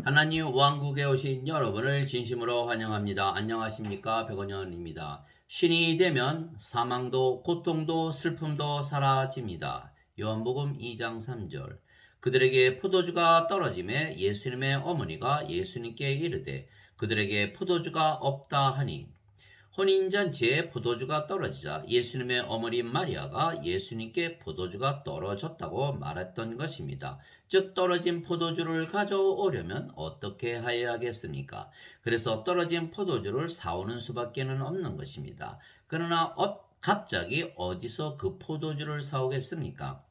하나님 왕국에 오신 여러분을 진심으로 환영합니다. 안녕하십니까? 백원현입니다. 신이 되면 사망도 고통도 슬픔도 사라집니다. 요한복음 2장 3절. 그들에게 포도주가 떨어짐에 예수님의 어머니가 예수님께 이르되 그들에게 포도주가 없다 하니, 혼인잔치에 포도주가 떨어지자 예수님의 어머니 마리아가 예수님께 포도주가 떨어졌다고 말했던 것입니다. 즉 떨어진 포도주를 가져오려면 어떻게 해야겠습니까? 그래서 떨어진 포도주를 사오는 수밖에는 없는 것입니다. 그러나 갑자기 어디서 그 포도주를 사오겠습니까?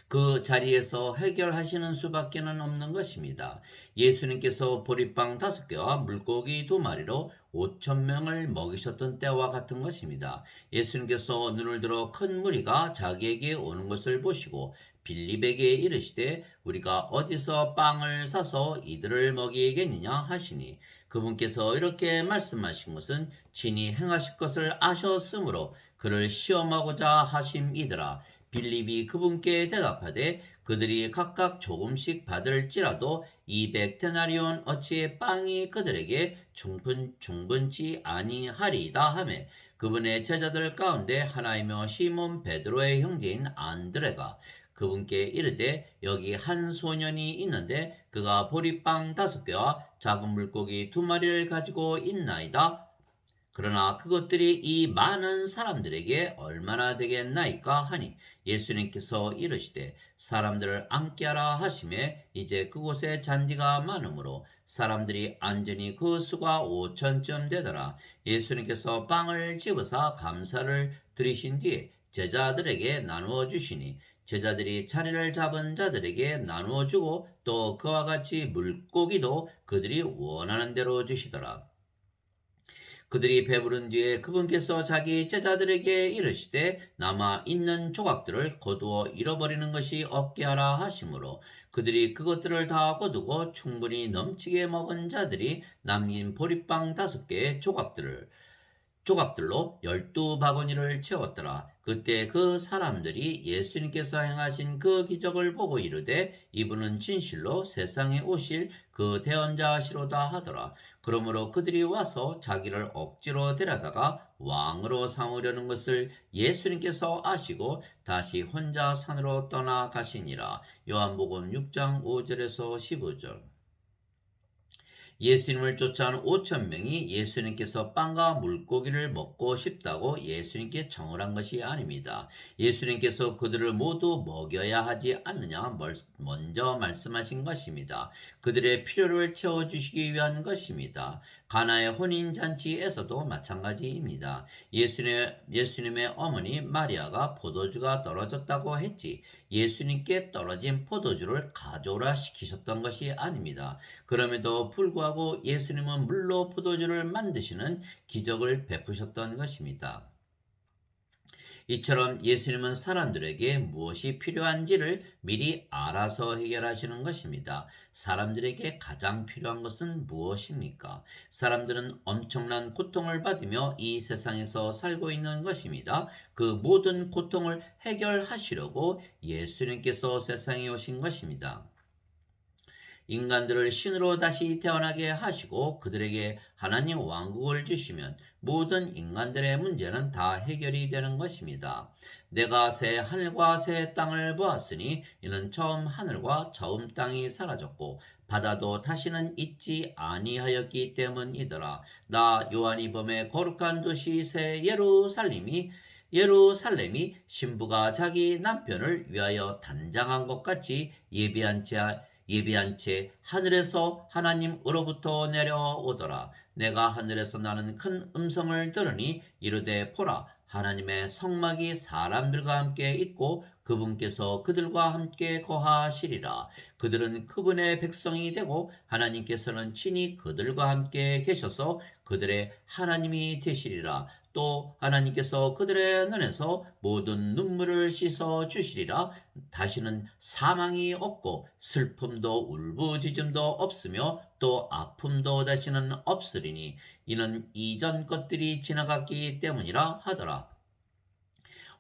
그 자리에서 해결하시는 수밖에는 없는 것입니다. 예수님께서 보리빵 5개와 물고기 2마리로 5천 명을 먹이셨던 때와 같은 것입니다. 예수님께서 눈을 들어 큰 무리가 자기에게 오는 것을 보시고 빌립에게 이르시되 우리가 어디서 빵을 사서 이들을 먹이겠느냐 하시니, 그분께서 이렇게 말씀하신 것은 친히 행하실 것을 아셨으므로 그를 시험하고자 하심이더라. 빌립이 그분께 대답하되 그들이 각각 조금씩 받을지라도 200데나리온 어치의 빵이 그들에게 충분치 아니하리이다 하매, 그분의 제자들 가운데 하나이며 시몬 베드로의 형제인 안드레가 그분께 이르되 여기 한 소년이 있는데 그가 보리빵 5개와 작은 물고기 2마리를 가지고 있나이다. 그러나 그것들이 이 많은 사람들에게 얼마나 되겠나이까 하니, 예수님께서 이르시되 사람들을 앉게 하라 하심에 이제 그곳에 잔디가 많으므로 사람들이 앉으니 그 수가 5천쯤 되더라. 예수님께서 빵을 집어사 감사를 드리신 뒤에 제자들에게 나누어 주시니, 제자들이 자리를 잡은 자들에게 나누어 주고 또 그와 같이 물고기도 그들이 원하는 대로 주시더라. 그들이 배부른 뒤에 그분께서 자기 제자들에게 이르시되 남아 있는 조각들을 거두어 잃어버리는 것이 없게 하라 하시므로, 그들이 그것들을 다 거두고 충분히 넘치게 먹은 자들이 남긴 보리빵 5개의 조각들로 12바구니를 채웠더라. 그때 그 사람들이 예수님께서 행하신 그 기적을 보고 이르되 이분은 진실로 세상에 오실 그 대언자시로다 하더라. 그러므로 그들이 와서 자기를 억지로 데려다가 왕으로 삼으려는 것을 예수님께서 아시고 다시 혼자 산으로 떠나가시니라. 요한복음 6장 5절에서 15절. 예수님을 쫓아온 5천 명이 예수님께서 빵과 물고기를 먹고 싶다고 예수님께 청을 한 것이 아닙니다. 예수님께서 그들을 모두 먹여야 하지 않느냐 먼저 말씀하신 것입니다. 그들의 필요를 채워주시기 위한 것입니다. 가나의 혼인잔치에서도 마찬가지입니다. 예수님의 어머니 마리아가 포도주가 떨어졌다고 했지 예수님께 떨어진 포도주를 가져오라 시키셨던 것이 아닙니다. 그럼에도 불구하고 예수님은 물로 포도주를 만드시는 기적을 베푸셨던 것입니다. 이처럼 예수님은 사람들에게 무엇이 필요한지를 미리 알아서 해결하시는 것입니다. 사람들에게 가장 필요한 것은 무엇입니까? 사람들은 엄청난 고통을 받으며 이 세상에서 살고 있는 것입니다. 그 모든 고통을 해결하시려고 예수님께서 세상에 오신 것입니다. 인간들을 신으로 다시 태어나게 하시고 그들에게 하나님 왕국을 주시면 모든 인간들의 문제는 다 해결이 되는 것입니다. 내가 새 하늘과 새 땅을 보았으니 이는 처음 하늘과 처음 땅이 사라졌고 바다도 다시는 있지 아니하였기 때문이더라. 나 요한이 범의 거룩한 도시 새 예루살렘이 신부가 자기 남편을 위하여 단장한 것 같이 예비한 채 하늘에서 하나님으로부터 내려오더라. 내가 하늘에서 나는 큰 음성을 들으니 이르되 보라, 하나님의 성막이 사람들과 함께 있고 그분께서 그들과 함께 거하시리라. 그들은 그분의 백성이 되고 하나님께서는 친히 그들과 함께 계셔서 그들의 하나님이 되시리라. 또 하나님께서 그들의 눈에서 모든 눈물을 씻어 주시리라. 다시는 사망이 없고 슬픔도 울부짖음도 없으며 또 아픔도 다시는 없으리니 이는 이전 것들이 지나갔기 때문이라 하더라.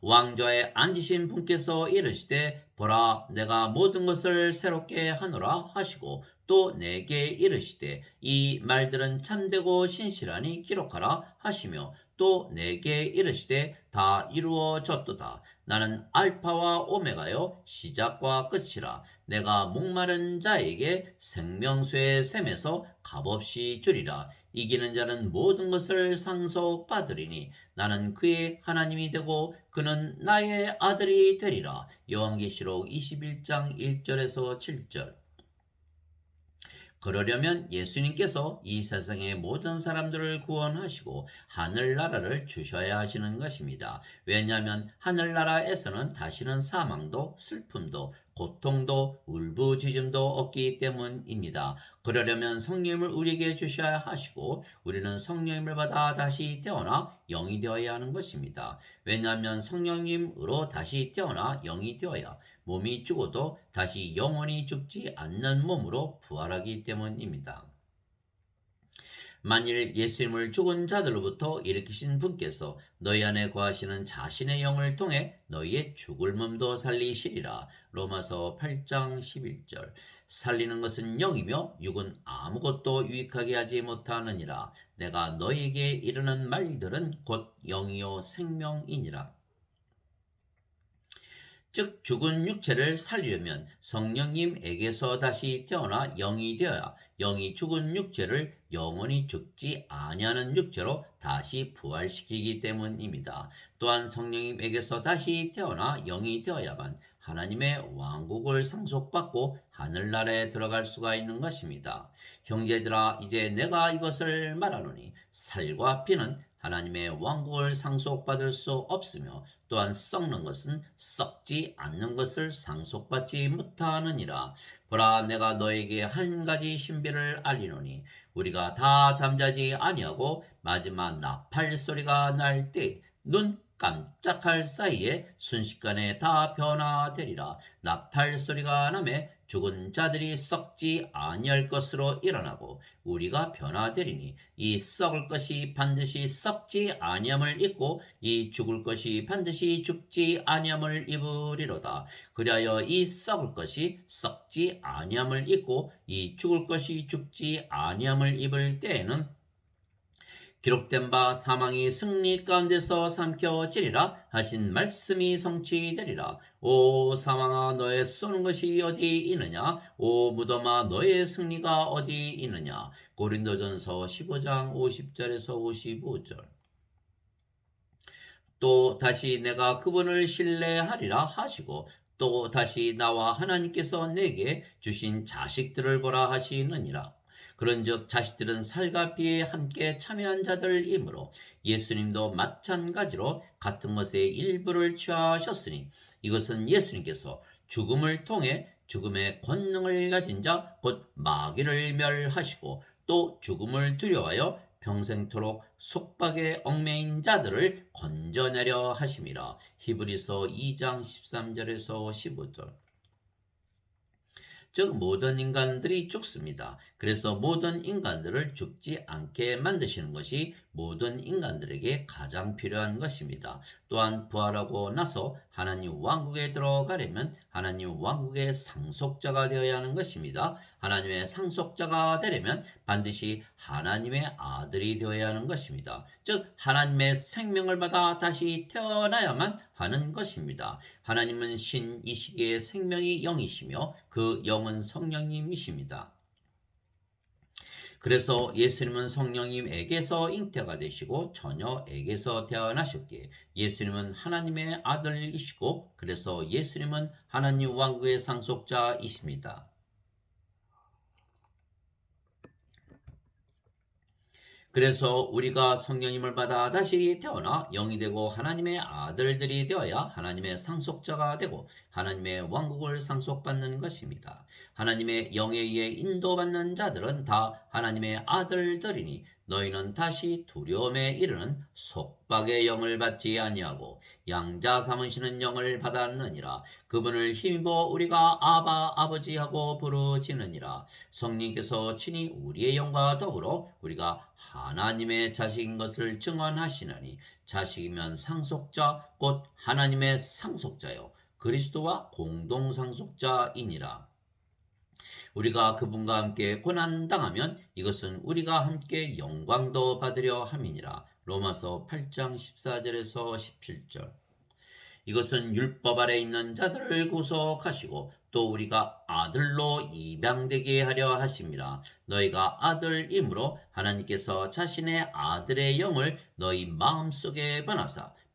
왕좌에 앉으신 분께서 이르시되 보라 내가 모든 것을 새롭게 하노라 하시고 또 내게 이르시되 이 말들은 참되고 신실하니 기록하라 하시며 또 내게 이르시되 다 이루어졌도다. 나는 알파와 오메가요 시작과 끝이라. 내가 목마른 자에게 생명수의 샘에서 값없이 주리라. 이기는 자는 모든 것을 상속받으리니 나는 그의 하나님이 되고 그는 나의 아들이 되리라. 요한계시록 21장 1절에서 7절. 그러려면 예수님께서 이 세상의 모든 사람들을 구원하시고 하늘나라를 주셔야 하시는 것입니다. 왜냐하면 하늘나라에서는 다시는 사망도 슬픔도 고통도 울부짖음도 없기 때문입니다. 그러려면 성령님을 우리에게 주셔야 하시고 우리는 성령님을 받아 다시 태어나 영이 되어야 하는 것입니다. 왜냐하면 성령님으로 다시 태어나 영이 되어야 몸이 죽어도 다시 영원히 죽지 않는 몸으로 부활하기 때문입니다. 만일 예수님을 죽은 자들로부터 일으키신 분께서 너희 안에 거하시는 자신의 영을 통해 너희의 죽을 몸도 살리시리라. 로마서 8장 11절. 살리는 것은 영이며 육은 아무것도 유익하게 하지 못하느니라. 내가 너희에게 이르는 말들은 곧 영이요 생명이니라. 즉 죽은 육체를 살리려면 성령님에게서 다시 태어나 영이 되어야 영이 죽은 육체를 영원히 죽지 아니하는 육체로 다시 부활시키기 때문입니다. 또한 성령님에게서 다시 태어나 영이 되어야만 하나님의 왕국을 상속받고 하늘나라에 들어갈 수가 있는 것입니다. 형제들아 이제 내가 이것을 말하노니 살과 피는 하나님의 왕국을 상속받을 수 없으며 또한 썩는 것은 썩지 않는 것을 상속받지 못하느니라. 보라 내가 너에게 한 가지 신비를 알리노니 우리가 다 잠자지 아니하고 마지막 나팔 소리가 날 때 눈 깜짝할 사이에 순식간에 다 변화되리라. 나팔 소리가 나매 죽은 자들이 썩지 아니할 것으로 일어나고 우리가 변화되리니 이 썩을 것이 반드시 썩지 아니함을 입고 이 죽을 것이 반드시 죽지 아니함을 입으리로다. 그리하여 이 썩을 것이 썩지 아니함을 입고 이 죽을 것이 죽지 아니함을 입을 때에는 기록된 바 사망이 승리 가운데서 삼켜지리라 하신 말씀이 성취되리라. 오 사망아 너의 쏘는 것이 어디 있느냐? 오 무덤아 너의 승리가 어디 있느냐? 고린도전서 15장 50절에서 55절. 또 다시 내가 그분을 신뢰하리라 하시고 또 다시 나와 하나님께서 내게 주신 자식들을 보라 하시느니라. 그런즉 자식들은 살과 피에 함께 참여한 자들이므로 예수님도 마찬가지로 같은 것의 일부를 취하셨으니 이것은 예수님께서 죽음을 통해 죽음의 권능을 가진 자 곧 마귀를 멸하시고 또 죽음을 두려워하여 평생토록 속박에 얽매인 자들을 건져내려 하심이라. 히브리서 2장 13절에서 15절. 즉 모든 인간들이 죽습니다. 그래서 모든 인간들을 죽지 않게 만드시는 것이 모든 인간들에게 가장 필요한 것입니다. 또한 부활하고 나서 하나님 왕국에 들어가려면 하나님 왕국의 상속자가 되어야 하는 것입니다. 하나님의 상속자가 되려면 반드시 하나님의 아들이 되어야 하는 것입니다. 즉 하나님의 생명을 받아 다시 태어나야만 하는 것입니다. 하나님은 신 이 시기의 생명이 영이시며 그 영은 성령님이십니다. 그래서 예수님은 성령님에게서 잉태가 되시고 처녀에게서 태어나셨기에 예수님은 하나님의 아들이시고 그래서 예수님은 하나님 왕국의 상속자이십니다. 그래서 우리가 성령님을 받아 다시 태어나 영이 되고 하나님의 아들들이 되어야 하나님의 상속자가 되고 하나님의 왕국을 상속받는 것입니다. 하나님의 영에 의해 인도받는 자들은 다 하나님의 아들들이니 너희는 다시 두려움에 이르는 속박의 영을 받지 아니하고 양자 삼으시는 영을 받았느니라. 그분을 힘입어 우리가 아바 아버지 하고 부르짖느니라. 성령께서 친히 우리의 영과 더불어 우리가 하나님의 자식인 것을 증언하시느니 자식이면 상속자 곧 하나님의 상속자요 그리스도와 공동 상속자이니라. 우리가 그분과 함께 고난 당하면 이것은 우리가 함께 영광도 받으려 함이니라. 로마서 8장 14절에서 17절. 이것은 율법 아래 있는 자들을 구속하시고 또 우리가 아들로 입양되게 하려 하심이라. 너희가 아들이므로 하나님께서 자신의 아들의 영을 너희 마음속에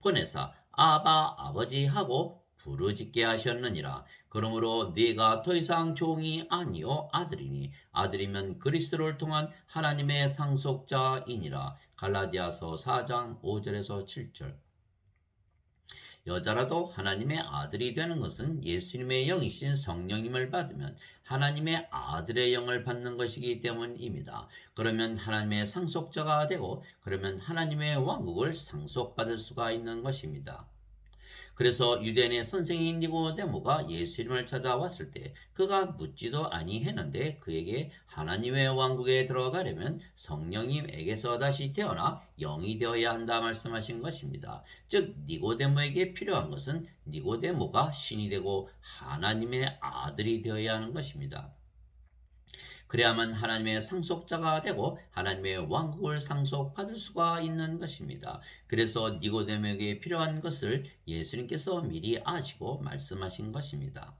보내사 아바 아버지 하고 부르짖게 하셨느니라. 그러므로 네가 더 이상 종이 아니요 아들이니 아들이면 그리스도를 통한 하나님의 상속자이니라. 갈라디아서 4장 5절에서 7절. 여자라도 하나님의 아들이 되는 것은 예수님의 영이신 성령님을 받으면 하나님의 아들의 영을 받는 것이기 때문입니다. 그러면 하나님의 상속자가 되고 그러면 하나님의 왕국을 상속받을 수가 있는 것입니다. 그래서 유대인의 선생인 니고데모가 예수님을 찾아왔을 때 그가 묻지도 아니했는데 그에게 하나님의 왕국에 들어가려면 성령님에게서 다시 태어나 영이 되어야 한다 말씀하신 것입니다. 즉 니고데모에게 필요한 것은 니고데모가 신이 되고 하나님의 아들이 되어야 하는 것입니다. 그래야만 하나님의 상속자가 되고 하나님의 왕국을 상속받을 수가 있는 것입니다. 그래서 니고데모에게 필요한 것을 예수님께서 미리 아시고 말씀하신 것입니다.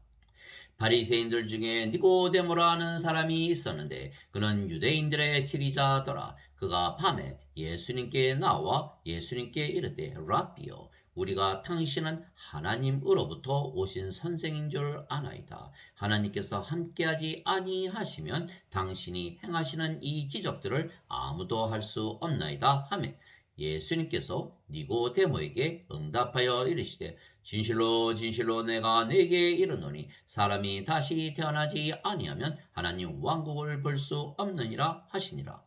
바리새인들 중에 니고데모라는 사람이 있었는데 그는 유대인들의 지리자더라. 그가 밤에 예수님께 나와 예수님께 이르되 랍비여 우리가 당신은 하나님으로부터 오신 선생인 줄 아나이다. 하나님께서 함께하지 아니하시면 당신이 행하시는 이 기적들을 아무도 할 수 없나이다 하매 예수님께서 니고데모에게 응답하여 이르시되 진실로 진실로 내가 네게 이르노니 사람이 다시 태어나지 아니하면 하나님 왕국을 볼 수 없느니라 하시니라.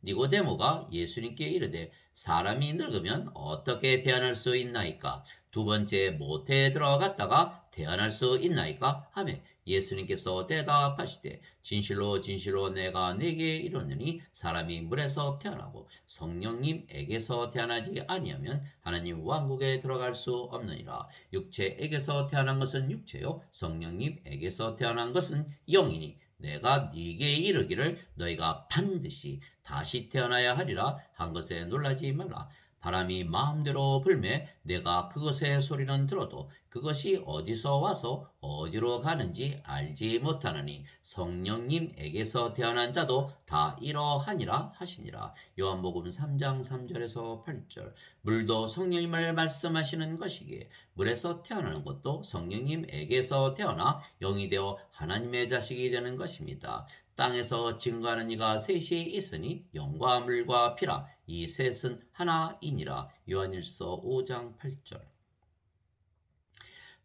니고데모가 예수님께 이르되 사람이 늙으면 어떻게 태어날 수 있나이까? 두 번째 모태에 들어갔다가 태어날 수 있나이까? 하매 예수님께서 대답하시되 진실로 진실로 내가 네게 이르노니 사람이 물에서 태어나고 성령님에게서 태어나지 아니하면 하나님 왕국에 들어갈 수 없느니라. 육체에게서 태어난 것은 육체요 성령님에게서 태어난 것은 영이니 내가 네게 이르기를 너희가 반드시 다시 태어나야 하리라 한 것에 놀라지 말라. 바람이 마음대로 불매 내가 그것의 소리는 들어도 그것이 어디서 와서 어디로 가는지 알지 못하느니 성령님에게서 태어난 자도 다 이러하니라 하시니라. 요한복음 3장 3절에서 8절. 물도 성령님을 말씀하시는 것이기에 물에서 태어나는 것도 성령님에게서 태어나 영이 되어 하나님의 자식이 되는 것입니다. 땅에서 증거하는 이가 셋이 있으니 영과 물과 피라. 이 셋은 하나이니라. 요한일서 5장 8절.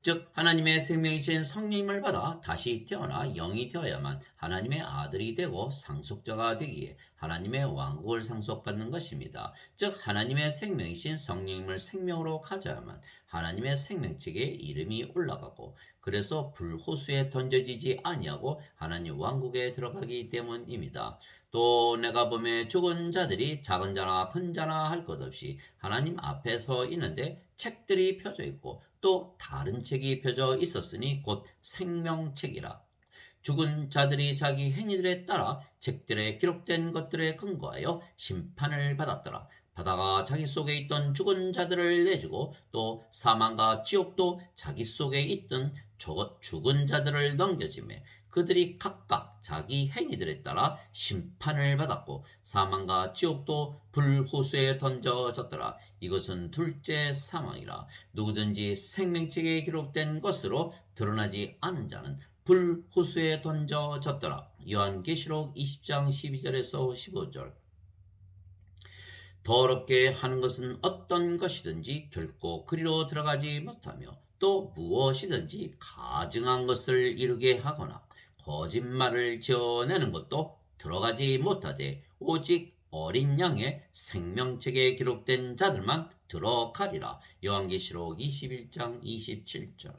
즉 하나님의 생명이신 성령님을 받아 다시 태어나 영이 되어야만 하나님의 아들이 되고 상속자가 되기에 하나님의 왕국을 상속받는 것입니다. 즉 하나님의 생명이신 성령님을 생명으로 가져야만 하나님의 생명책에 이름이 올라가고 그래서 불호수에 던져지지 아니하고 하나님 왕국에 들어가기 때문입니다. 또 내가 보매 죽은 자들이 작은 자나 큰 자나 할 것 없이 하나님 앞에 서 있는데 책들이 펴져 있고 또 다른 책이 펴져 있었으니 곧 생명책이라. 죽은 자들이 자기 행위들에 따라 책들에 기록된 것들에 근거하여 심판을 받았더라. 바다가 자기 속에 있던 죽은 자들을 내주고 또 사망과 지옥도 자기 속에 있던 죽은 자들을 넘겨지매 그들이 각각 자기 행위들에 따라 심판을 받았고 사망과 지옥도 불호수에 던져졌더라. 이것은 둘째 사망이라. 누구든지 생명책에 기록된 것으로 드러나지 않은 자는 불호수에 던져졌더라. 요한계시록 20장 12절에서 15절. 더럽게 하는 것은 어떤 것이든지 결코 그리로 들어가지 못하며 또 무엇이든지 가증한 것을 이루게 하거나 거짓말을 지어내는 것도 들어가지 못하되 오직 어린 양의 생명책에 기록된 자들만 들어가리라. 요한계시록 21장 27절.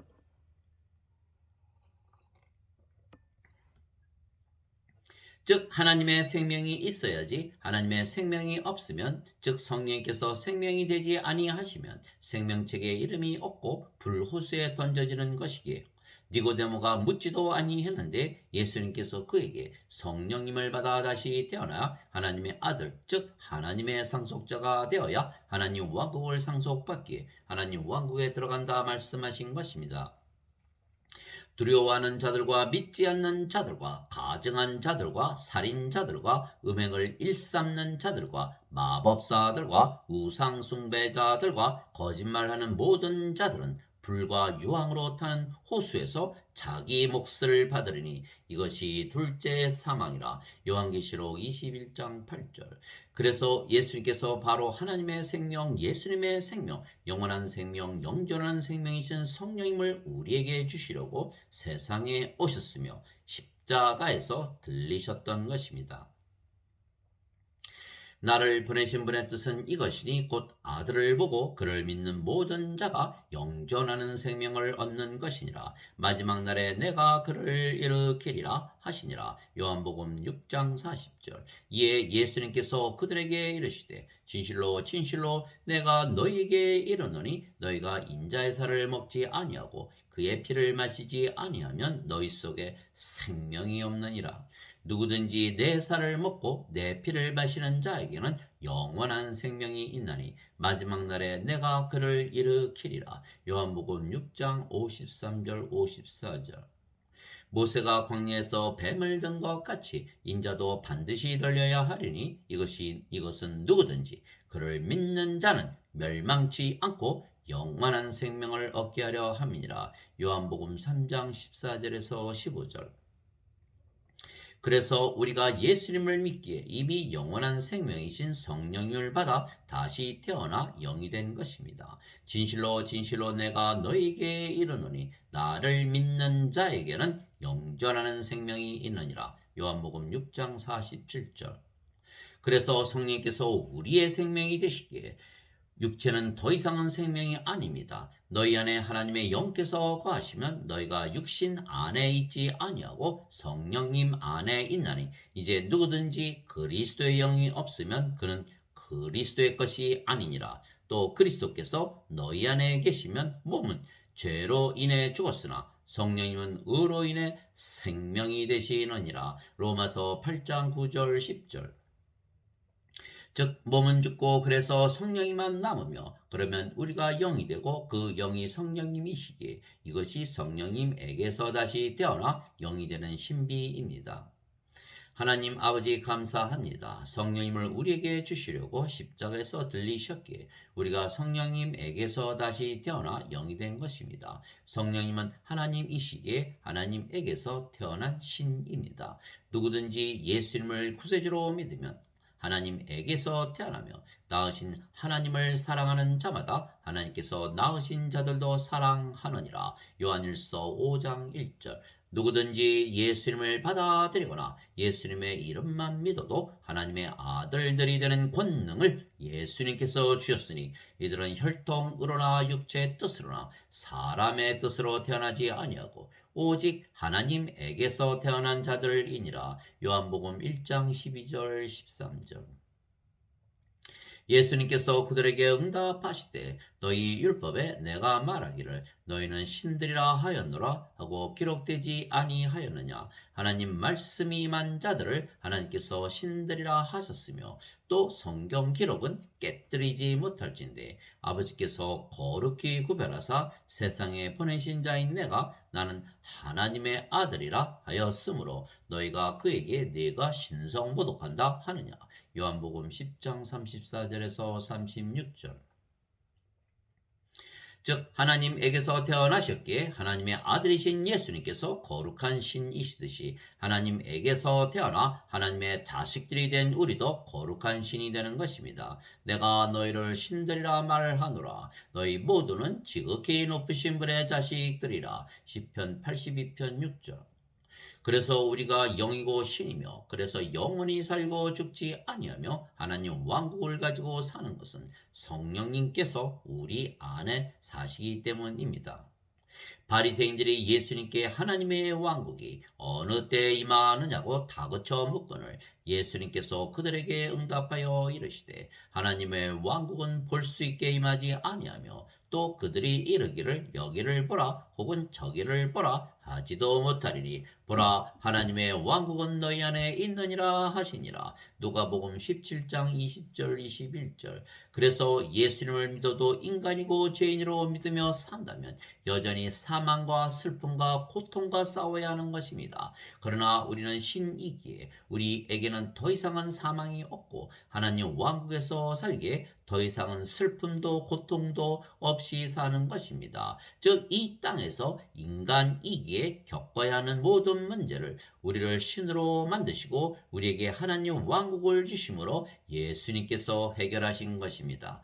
즉 하나님의 생명이 있어야지 하나님의 생명이 없으면 즉 성령께서 생명이 되지 아니하시면 생명책에 이름이 없고 불호수에 던져지는 것이기에 니고데모가 묻지도 아니했는데 예수님께서 그에게 성령님을 받아 다시 태어나 하나님의 아들 즉 하나님의 상속자가 되어야 하나님 왕국을 상속받기에 하나님 왕국에 들어간다 말씀하신 것입니다. 두려워하는 자들과 믿지 않는 자들과 가증한 자들과 살인자들과 음행을 일삼는 자들과 마법사들과 우상숭배자들과 거짓말하는 모든 자들은 불과 유황으로 타는 호수에서 자기 몫을 받으리니 이것이 둘째 사망이라. 요한계시록 21장 8절. 그래서 예수님께서 바로 하나님의 생명, 예수님의 생명, 영원한 생명, 영존한 생명이신 성령님을 우리에게 주시려고 세상에 오셨으며 십자가에서 들리셨던 것입니다. 나를 보내신 분의 뜻은 이것이니 곧 아들을 보고 그를 믿는 모든 자가 영존하는 생명을 얻는 것이니라. 마지막 날에 내가 그를 일으키리라 하시니라. 요한복음 6장 40절. 이에 예수님께서 그들에게 이르시되 진실로 진실로 내가 너희에게 이르노니 너희가 인자의 살을 먹지 아니하고 그의 피를 마시지 아니하면 너희 속에 생명이 없느니라. 누구든지 내 살을 먹고 내 피를 마시는 자에게는 영원한 생명이 있나니 마지막 날에 내가 그를 일으키리라. 요한복음 6장 53절 54절. 모세가 광야에서 뱀을 든 것 같이 인자도 반드시 들려야 하리니 이것은 누구든지 그를 믿는 자는 멸망치 않고 영원한 생명을 얻게 하려 함이니라. 요한복음 3장 14절에서 15절. 그래서 우리가 예수님을 믿기에 이미 영원한 생명이신 성령을 받아 다시 태어나 영이 된 것입니다. 진실로 진실로 내가 너희에게 이르노니 나를 믿는 자에게는 영존하는 생명이 있느니라. 요한복음 6장 47절. 그래서 성령께서 우리의 생명이 되시기에 육체는 더 이상은 생명이 아닙니다. 너희 안에 하나님의 영께서 거하시면 너희가 육신 안에 있지 아니하고 성령님 안에 있나니 이제 누구든지 그리스도의 영이 없으면 그는 그리스도의 것이 아니니라. 또 그리스도께서 너희 안에 계시면 몸은 죄로 인해 죽었으나 성령님은 의로 인해 생명이 되시느니라. 로마서 8장 9절 10절. 즉 몸은 죽고 그래서 성령이만 남으며 그러면 우리가 영이 되고 그 영이 성령님이시기에 이것이 성령님에게서 다시 태어나 영이 되는 신비입니다. 하나님 아버지 감사합니다. 성령님을 우리에게 주시려고 십자가에서 들리셨기에 우리가 성령님에게서 다시 태어나 영이 된 것입니다. 성령님은 하나님이시기에 하나님에게서 태어난 신입니다. 누구든지 예수님을 구세주로 믿으면 하나님에게서 태어나며 낳으신 하나님을 사랑하는 자마다 하나님께서 낳으신 자들도 사랑하느니라. 요한일서 5장 1절. 누구든지 예수님을 받아들이거나 예수님의 이름만 믿어도 하나님의 아들들이 되는 권능을 예수님께서 주셨으니 이들은 혈통으로나 육체의 뜻으로나 사람의 뜻으로 태어나지 아니하고 오직 하나님에게서 태어난 자들이니라. 요한복음 1장 12절 13절. 예수님께서 그들에게 응답하시되 너희 율법에 내가 말하기를 너희는 신들이라 하였노라 하고 기록되지 아니하였느냐. 하나님 말씀이 임한 자들을 하나님께서 신들이라 하셨으며 또 성경 기록은 깨뜨리지 못할진대 아버지께서 거룩히 구별하사 세상에 보내신 자인 내가 나는 하나님의 아들이라 하였으므로 너희가 그에게 내가 신성모독한다 하느냐. 요한복음 10장 34절에서 36절. 즉 하나님에게서 태어나셨기에 하나님의 아들이신 예수님께서 거룩한 신이시듯이 하나님에게서 태어나 하나님의 자식들이 된 우리도 거룩한 신이 되는 것입니다. 내가 너희를 신들이라 말하노라. 너희 모두는 지극히 높으신 분의 자식들이라. 시편 82편 6절. 그래서 우리가 영이고 신이며 그래서 영원히 살고 죽지 아니하며 하나님 왕국을 가지고 사는 것은 성령님께서 우리 안에 사시기 때문입니다. 바리새인들이 예수님께 하나님의 왕국이 어느 때 임하느냐고 다그쳐 묻거늘 예수님께서 그들에게 응답하여 이르시되 하나님의 왕국은 볼 수 있게 임하지 아니하며 또 그들이 이르기를 여기를 보라 혹은 저기를 보라 하지도 못하리니 보라 하나님의 왕국은 너희 안에 있느니라 하시니라. 누가복음 17장 20절 21절. 그래서 예수님을 믿어도 인간이고 죄인으로 믿으며 산다면 여전히 사망과 슬픔과 고통과 싸워야 하는 것입니다. 그러나 우리는 신이기에 우리에게는 더 이상은 사망이 없고 하나님 왕국에서 살기에 더 이상은 슬픔도 고통도 없이 사는 것입니다. 즉 이 땅에서 인간이기에 겪어야 하는 모든 문제를 우리를 신으로 만드시고 우리에게 하나님 왕국을 주심으로 예수님께서 해결하신 것입니다.